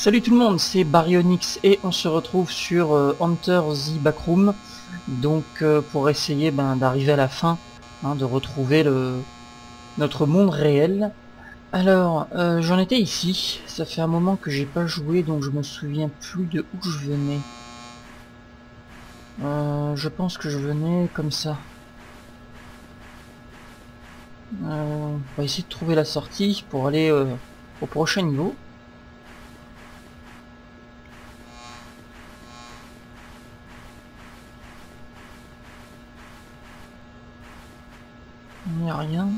Salut tout le monde, c'est Baryonyx et on se retrouve sur Enter the Backroom, donc pour essayer d'arriver à la fin, de retrouver notre monde réel. Alors, j'en étais ici, ça fait un moment que j'ai pas joué, donc je me souviens plus de où je venais. Je pense que je venais comme ça. On va essayer de trouver la sortie pour aller au prochain niveau. Il n'y a rien.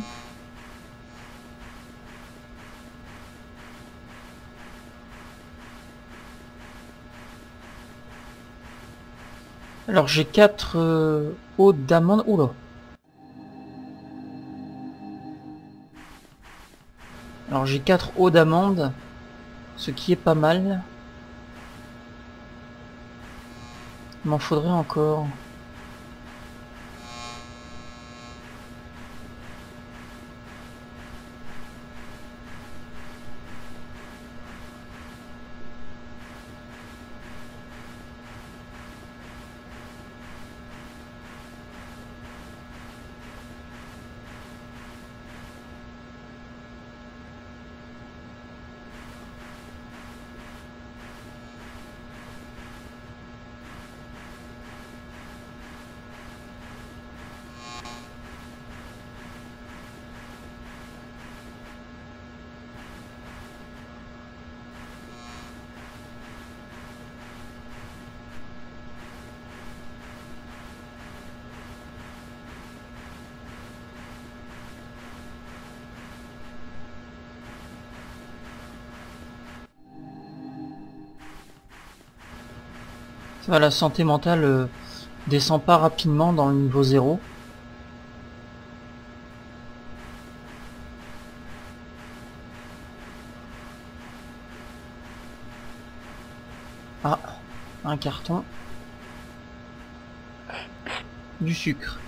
Alors j'ai 4 eaux d'amande. Oula. Alors j'ai 4 eaux d'amande, ce qui est pas mal. Il m'en faudrait encore. Ça va, la santé mentale descend pas rapidement dans le niveau 0. Ah, un carton. Du sucre.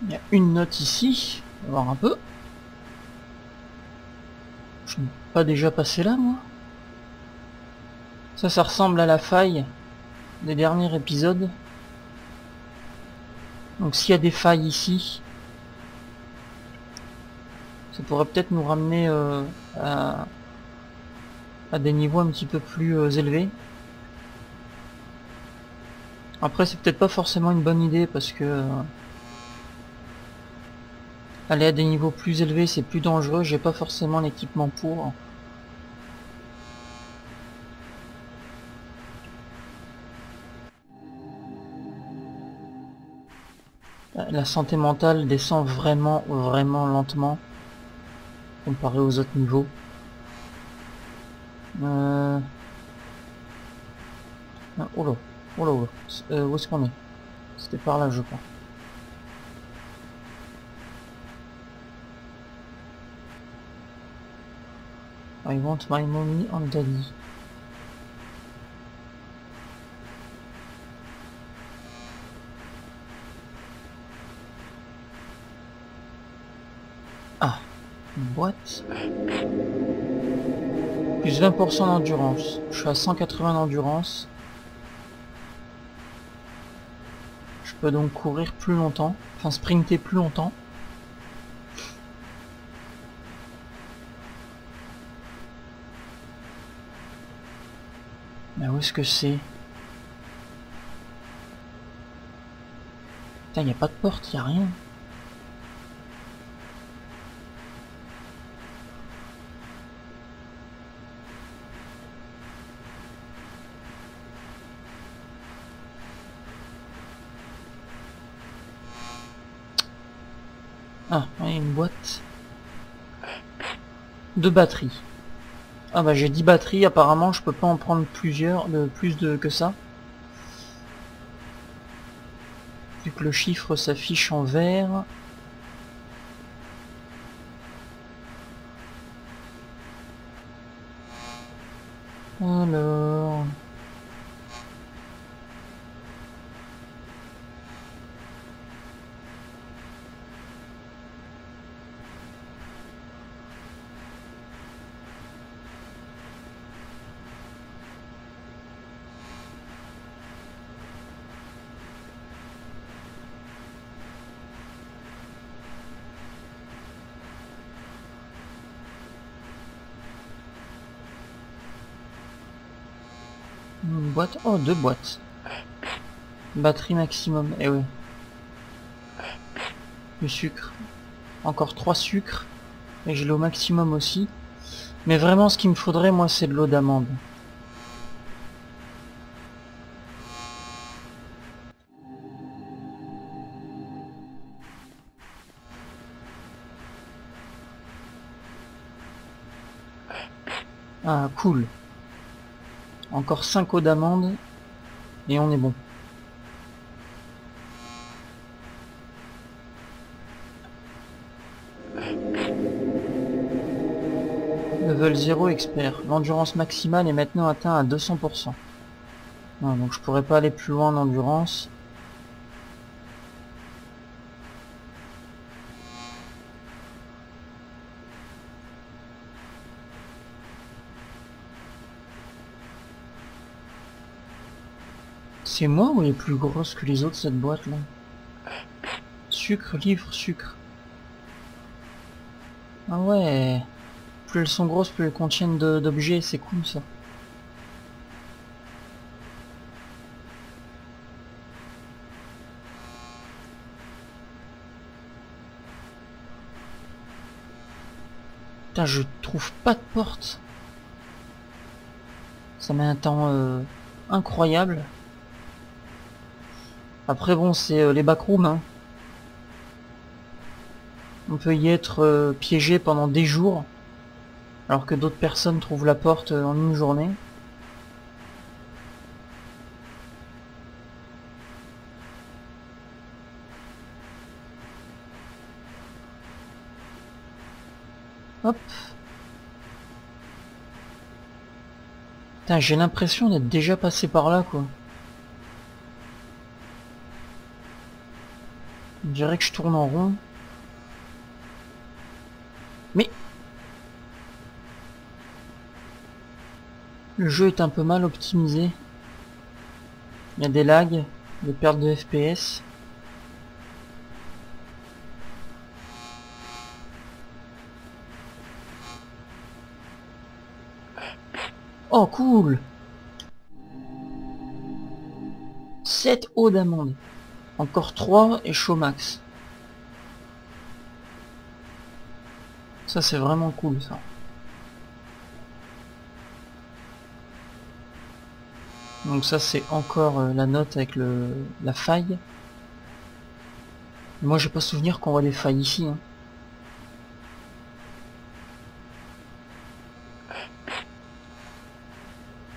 Il y a une note ici. On va voir un peu. Je ne suis pas déjà passé là, moi. Ça ressemble à la faille des derniers épisodes. Donc s'il y a des failles ici, ça pourrait peut-être nous ramener à des niveaux un petit peu plus élevés. Après c'est peut-être pas forcément une bonne idée parce que aller à des niveaux plus élevés c'est plus dangereux, j'ai pas forcément l'équipement pour. La santé mentale descend vraiment lentement comparé aux autres niveaux. Oh là, oh là, oh là. Où est-ce qu'on est? C'était par là je crois. I want my mommy and daddy. Ah, une boîte. Plus 20% d'endurance. Je suis à 180 d'endurance. Je peux donc courir plus longtemps. Enfin sprinter plus longtemps. Ah où est-ce que c'est? Putain, y a pas de porte, y a rien. Ah, ouais, une boîte. 2 batteries. Ah bah j'ai 10 batteries, apparemment je peux pas en prendre plusieurs, que ça. Vu que le chiffre s'affiche en vert. Alors... Une boîte. Oh, 2 boîtes. Batterie maximum. Eh oui. Du sucre. Encore 3 sucres. Et je l'ai au maximum aussi. Mais vraiment ce qu'il me faudrait moi c'est de l'eau d'amande. Ah cool. Encore 5 eaux d'amande. Et on est bon. Level 0 expert. L'endurance maximale est maintenant atteinte à 200%. Non, donc je pourrais pas aller plus loin en endurance. C'est moi ou elle est plus grosse que les autres cette boîte là? Sucre, livre, sucre. Ah ouais. Plus elles sont grosses, plus elles contiennent d'objets, c'est cool ça. Putain, je trouve pas de porte. Ça met un temps incroyable. Après bon, c'est les backrooms, hein. On peut y être piégé pendant des jours, alors que d'autres personnes trouvent la porte en une journée. Hop. Putain, j'ai l'impression d'être déjà passé par là, quoi. On dirait que je tourne en rond. Mais... le jeu est un peu mal optimisé. Il y a des lags, des pertes de FPS. Oh cool. 7 eaux d'amande. Encore 3 et chaud max. Ça c'est vraiment cool ça. Donc ça c'est encore la note avec la faille. Moi j'ai pas souvenir qu'on voit des failles ici, hein.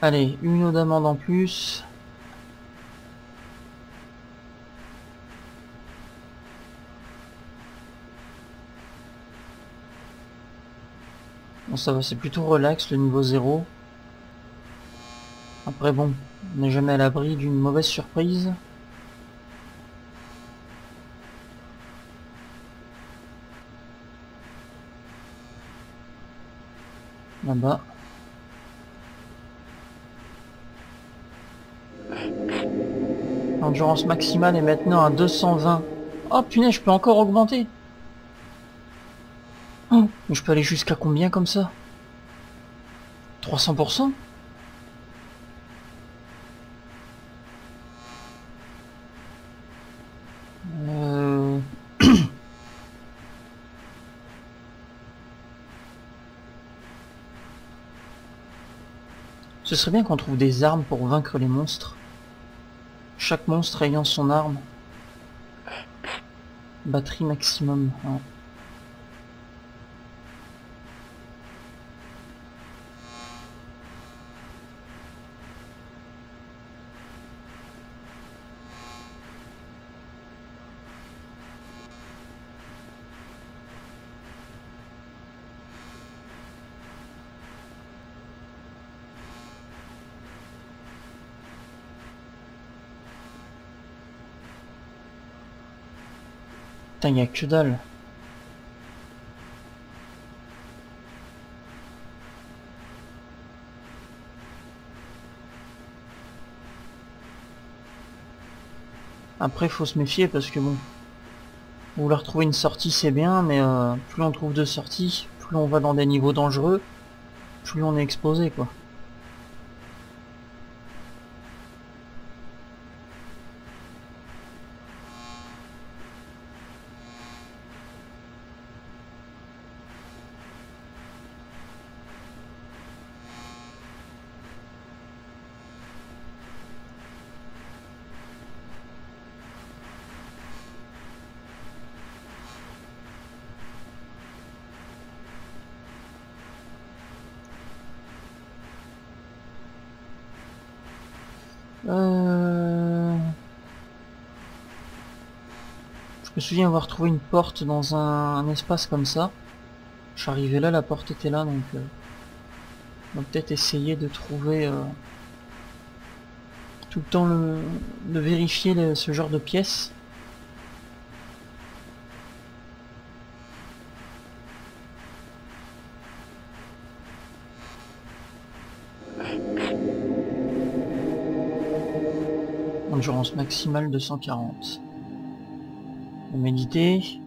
Allez, une eau d'amande en plus. Bon ça va, c'est plutôt relax le niveau 0. Après bon, on n'est jamais à l'abri d'une mauvaise surprise. Là-bas. L'endurance maximale est maintenant à 220. Oh punaise, je peux encore augmenter. Oh, mais je peux aller jusqu'à combien comme ça? 300%? Ce serait bien qu'on trouve des armes pour vaincre les monstres. Chaque monstre ayant son arme. Batterie maximum. Ouais. Putain, y a que dalle. Après, faut se méfier parce que bon, vouloir trouver une sortie c'est bien, mais plus on trouve de sorties, plus on va dans des niveaux dangereux, plus on est exposé quoi. Je me souviens avoir trouvé une porte dans un espace comme ça. Je suis arrivé là, la porte était là, donc on va peut-être essayer de trouver tout le temps de vérifier ce genre de pièces. Endurance maximale 240. Méditer.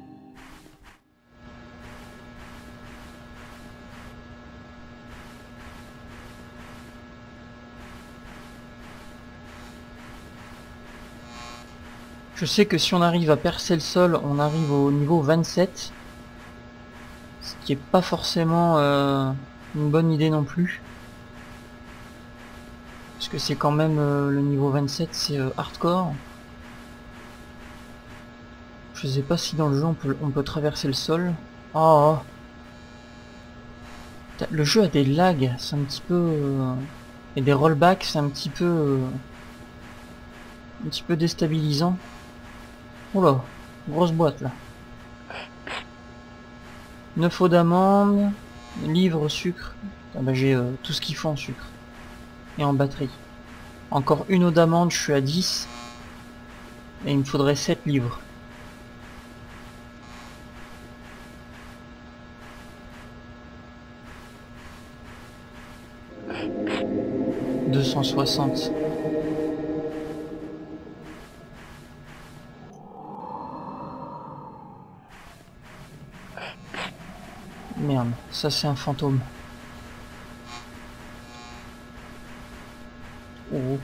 Je sais que si on arrive à percer le sol, on arrive au niveau 27. Ce qui est pas forcément une bonne idée non plus. Parce que c'est quand même le niveau 27, c'est hardcore. Je sais pas si dans le jeu on peut traverser le sol. Oh, le jeu a des lags, c'est un petit peu... et des rollbacks, c'est un petit peu déstabilisant. Oula, grosse boîte là. 9 eaux d'amande, livre, sucre. Ah bah, j'ai tout ce qu'il faut en sucre. Et en batterie. Encore une eau d'amande, je suis à 10. Et il me faudrait 7 livres. « 260. » Merde, ça c'est un fantôme. Oh.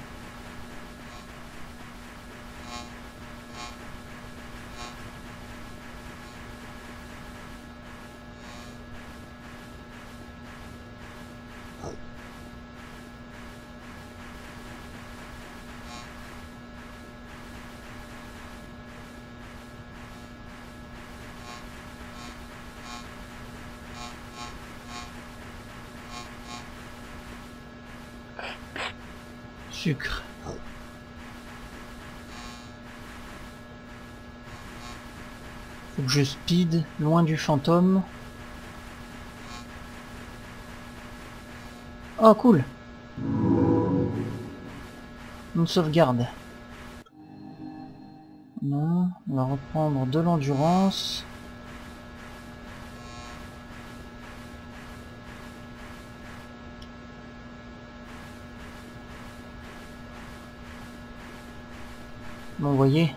Sucre. Faut que je speed loin du fantôme. Oh cool. Une sauvegarde. Non, on va reprendre de l'endurance. Bon, vous voyez,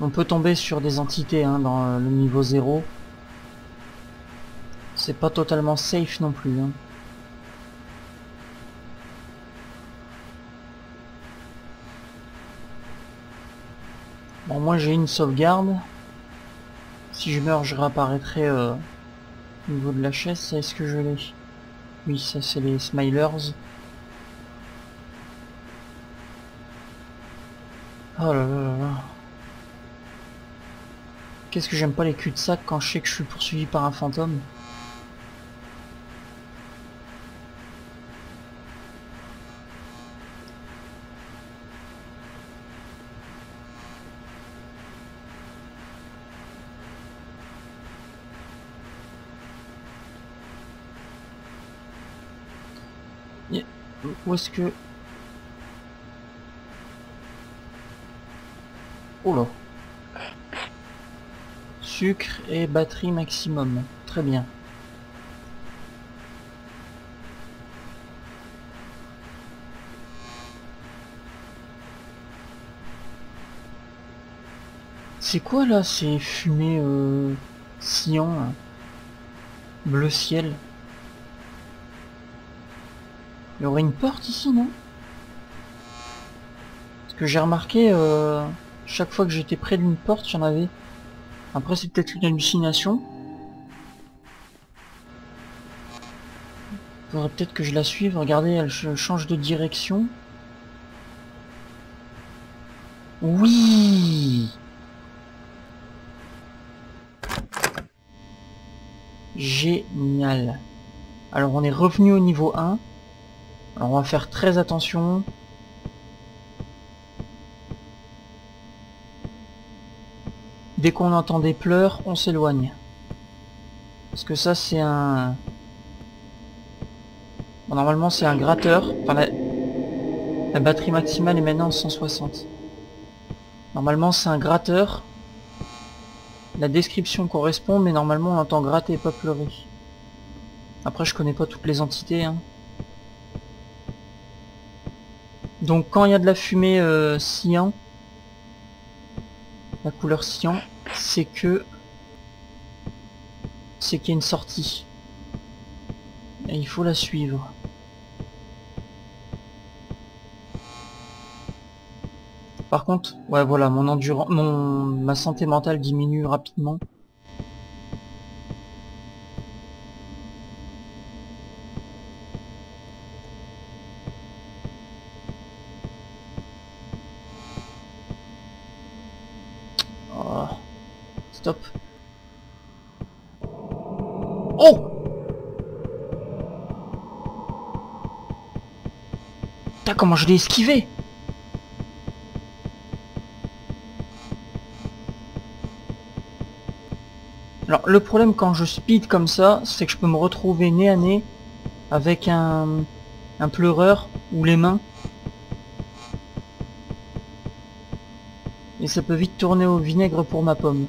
on peut tomber sur des entités hein, dans le niveau 0. C'est pas totalement safe non plus. Hein. Bon, moi j'ai une sauvegarde. Si je meurs, je réapparaîtrai au niveau de la chaise. Est-ce que je l'ai? Oui, ça c'est les Smilers. Oh là là là là. Qu'est-ce que j'aime pas les cul-de-sac quand je sais que je suis poursuivi par un fantôme. Où est-ce que... Oh là. Sucre et batterie maximum. Très bien. C'est quoi là ces fumées cyan là, bleu ciel? Il y aurait une porte ici, non? Parce que j'ai remarqué, chaque fois que j'étais près d'une porte, il y en avait. Après, c'est peut-être une hallucination. Faudrait peut-être que je la suive. Regardez, elle change de direction. Oui! Génial. Alors, on est revenu au niveau 1. Alors, on va faire très attention. Dès qu'on entend des pleurs, on s'éloigne. Parce que ça, c'est un... Bon, normalement, c'est un gratteur. Enfin, la batterie maximale est maintenant 160. Normalement, c'est un gratteur. La description correspond, mais normalement, on entend gratter et pas pleurer. Après, je connais pas toutes les entités, hein. Donc, quand il y a de la fumée cyan, la couleur cyan, c'est qu'il y a une sortie. Et il faut la suivre. Par contre, ouais voilà, mon endurance, ma santé mentale diminue rapidement. Oh, stop. Oh! Putain, comment je l'ai esquivé! Alors, le problème quand je speed comme ça, c'est que je peux me retrouver nez à nez avec un pleureur ou les mains. Et ça peut vite tourner au vinaigre pour ma pomme.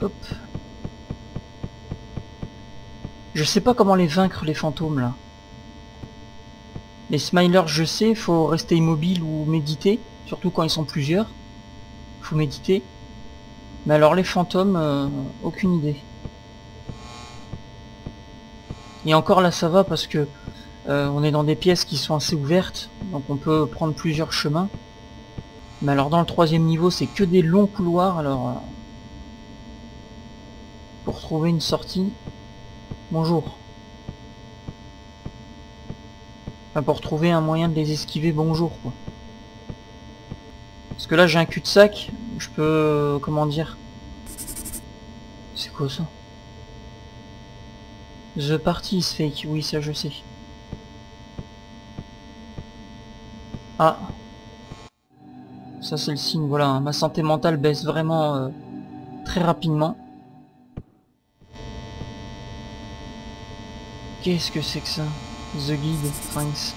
Hop. Je sais pas comment les vaincre, les fantômes là. Les smilers, je sais, faut rester immobile ou méditer, surtout quand ils sont plusieurs. Faut méditer. Mais alors les fantômes, aucune idée. Et encore là ça va parce que on est dans des pièces qui sont assez ouvertes, donc on peut prendre plusieurs chemins. Mais alors dans le troisième niveau c'est que des longs couloirs, alors pour trouver une sortie, bonjour. Enfin pour trouver un moyen de les esquiver, bonjour quoi. Parce que là j'ai un cul-de-sac, je peux... comment dire? C'est quoi ça? The party is fake, oui ça je sais. Ah. Ça c'est le signe, voilà, hein. Ma santé mentale baisse vraiment très rapidement. Qu'est-ce que c'est que ça? The guide, thanks.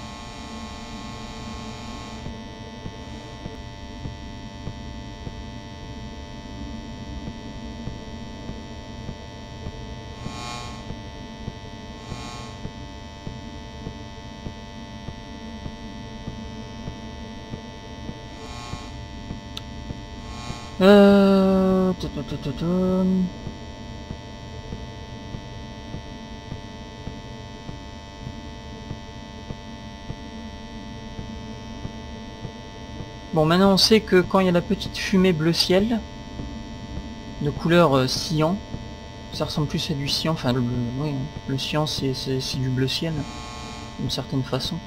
Bon, maintenant on sait que quand il y a la petite fumée bleu ciel, de couleur cyan, Ça ressemble plus à du cyan, enfin oui, le cyan c'est du bleu ciel, d'une certaine façon.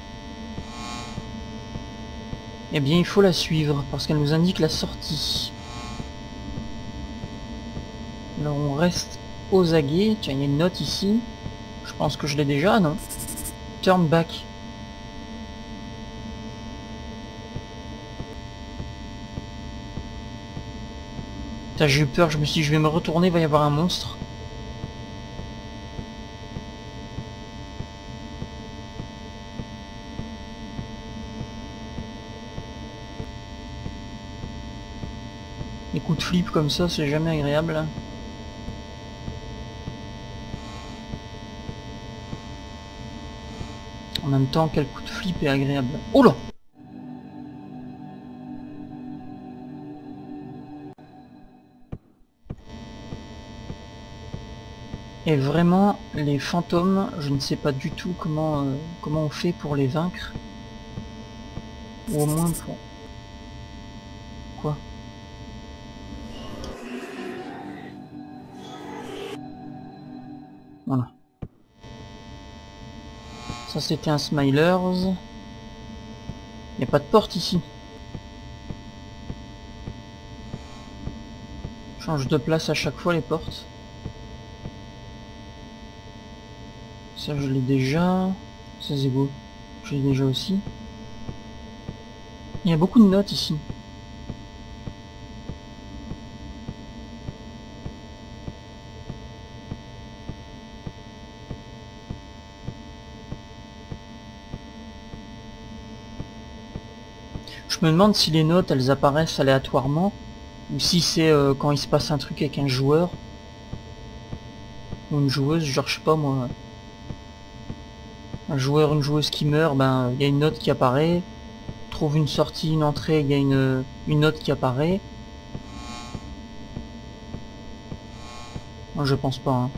Eh bien il faut la suivre, parce qu'elle nous indique la sortie. Alors on reste aux aguets, tiens il y a une note ici, je pense que je l'ai déjà, non? Turn back. J'ai eu peur, je me suis dit je vais me retourner, il va y avoir un monstre. Les coups de flip comme ça, c'est jamais agréable. En même temps, quel coup de flip est agréable. Oh là! Et vraiment, les fantômes, je ne sais pas du tout comment on fait pour les vaincre. Ou au moins pour... Quoi? Voilà. Ça c'était un Smilers. Il n'y a pas de porte ici. Change de place à chaque fois les portes. Ça je l'ai déjà. Ça c'est beau. Je l'ai déjà aussi. Il y a beaucoup de notes ici. Je me demande si les notes elles apparaissent aléatoirement ou si c'est quand il se passe un truc avec un joueur ou une joueuse, genre je sais pas moi, un joueur, une joueuse qui meurt, ben il y a une note qui apparaît, trouve une sortie, une entrée, il y a une note qui apparaît. Moi je pense pas, hein.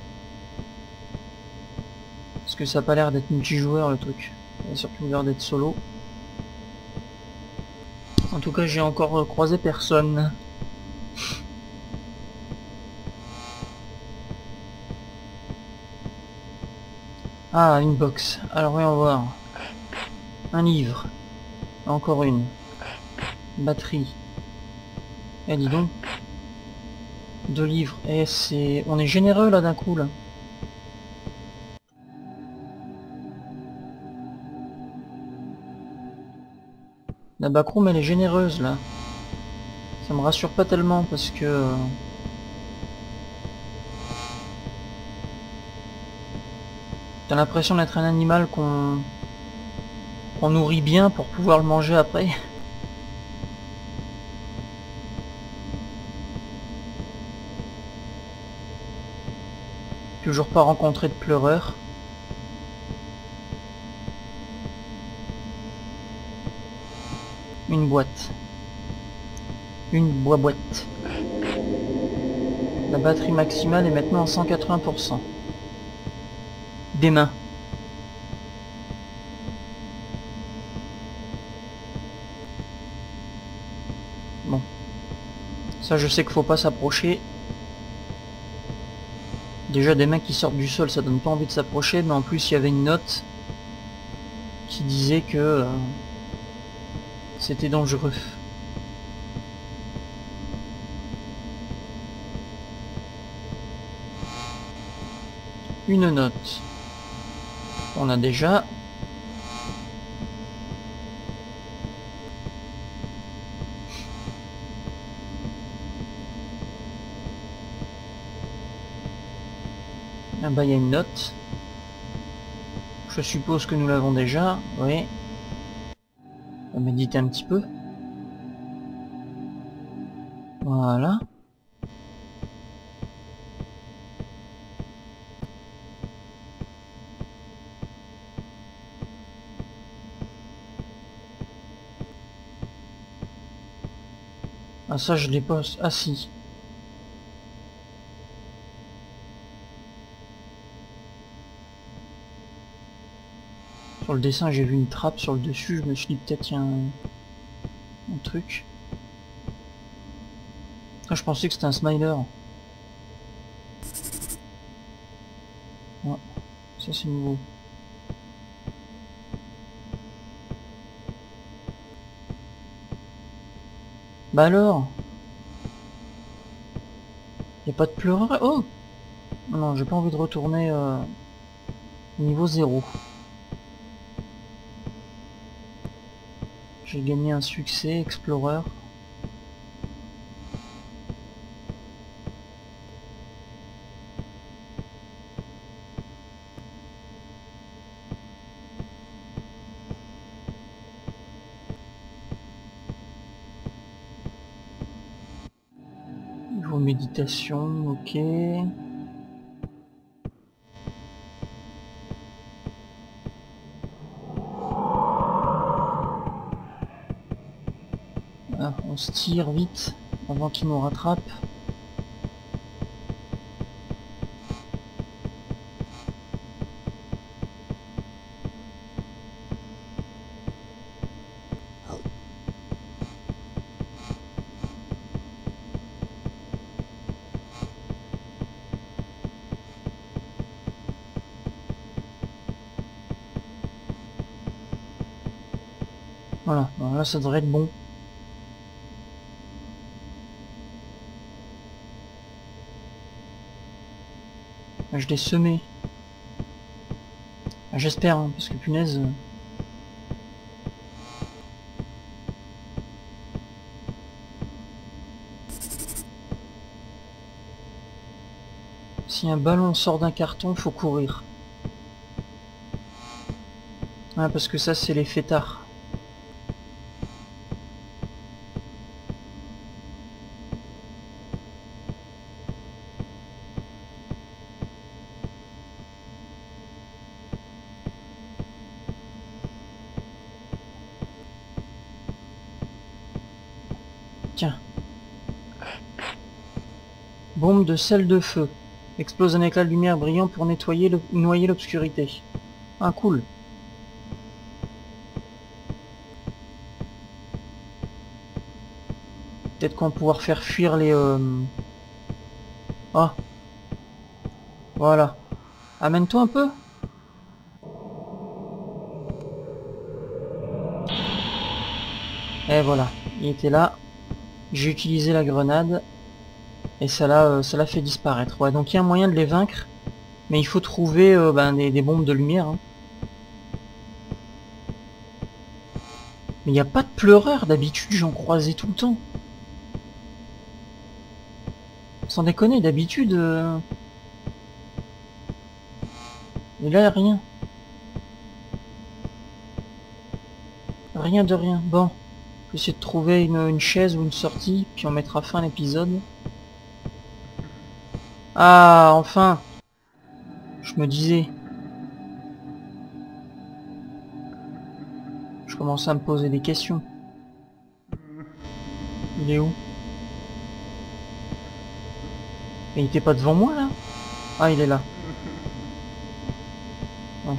Parce que ça a pas l'air d'être multijoueur le truc, ça a surtout l'air d'être solo. En tout cas j'ai encore croisé personne. Ah, une box. Alors voyons voir. Un livre. Encore une. Batterie. Eh dis donc. 2 livres. Eh c'est... On est généreux là d'un coup là. La backroom elle est généreuse là. Ça me rassure pas tellement parce que... T'as l'impression d'être un animal qu'on nourrit bien pour pouvoir le manger après. Toujours pas rencontré de pleureur. Une boîte. Une boîte. La batterie maximale est maintenant à 180%. Des mains. Bon. Ça je sais qu'il faut pas s'approcher. Déjà des mains qui sortent du sol, ça donne pas envie de s'approcher, mais en plus il y avait une note qui disait que c'était dangereux. Une note. On a déjà. Ah bah il y a une note. Je suppose que nous l'avons déjà. Oui. On va méditer un petit peu. Voilà. Ah ça je l'ai pas... Ah si. Sur le dessin j'ai vu une trappe sur le dessus, je me suis dit peut-être il y a un truc. Ah, je pensais que c'était un smiler. Ça c'est nouveau. Bah alors, y a pas de pleureur. Oh non, j'ai pas envie de retourner niveau 0. J'ai gagné un succès, Explorer. Niveau méditation, ok. Ah, on se tire vite avant qu'il nous rattrape. Voilà, bon, là ça devrait être bon. Je l'ai semé. J'espère, hein, parce que punaise... Si un ballon sort d'un carton, faut courir. Ah, parce que ça c'est les fêtards. Tiens. Bombe de sel de feu. Explose un éclat de lumière brillant pour noyer l'obscurité. Ah, cool. Peut-être qu'on va pouvoir faire fuir les... Ah. Voilà. Amène-toi un peu. Et voilà. Il était là. J'ai utilisé la grenade. Et ça l'a fait disparaître. Ouais, donc il y a un moyen de les vaincre. Mais il faut trouver des bombes de lumière. Hein. Mais il n'y a pas de pleureur d'habitude, j'en croisais tout le temps. Sans déconner, d'habitude... Et là, rien. Rien de rien. Bon. Je vais essayer de trouver une chaise ou une sortie, puis on mettra fin à l'épisode. Ah, enfin! Je me disais... Je commençais à me poser des questions. Il est où? Mais il était pas devant moi, là? Ah, il est là. Oh.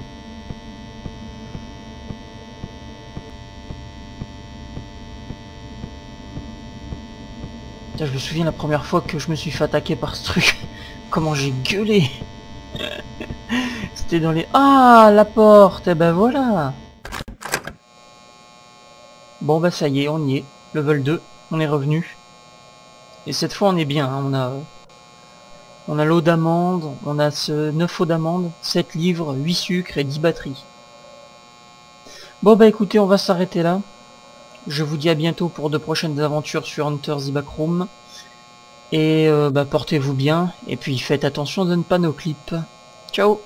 Putain, je me souviens la première fois que je me suis fait attaquer par ce truc. Comment j'ai gueulé. C'était dans les... Ah, la porte. Et ben voilà. Bon bah ça y est, on y est. Level 2, on est revenu. Et cette fois on est bien, hein. On a l'eau d'amande, on a 9 eaux d'amande, 7 livres, 8 sucres et 10 batteries. Bon bah écoutez, on va s'arrêter là. Je vous dis à bientôt pour de prochaines aventures sur Enter the Backroom. Et portez-vous bien, et puis faites attention de ne pas nos clips. Ciao.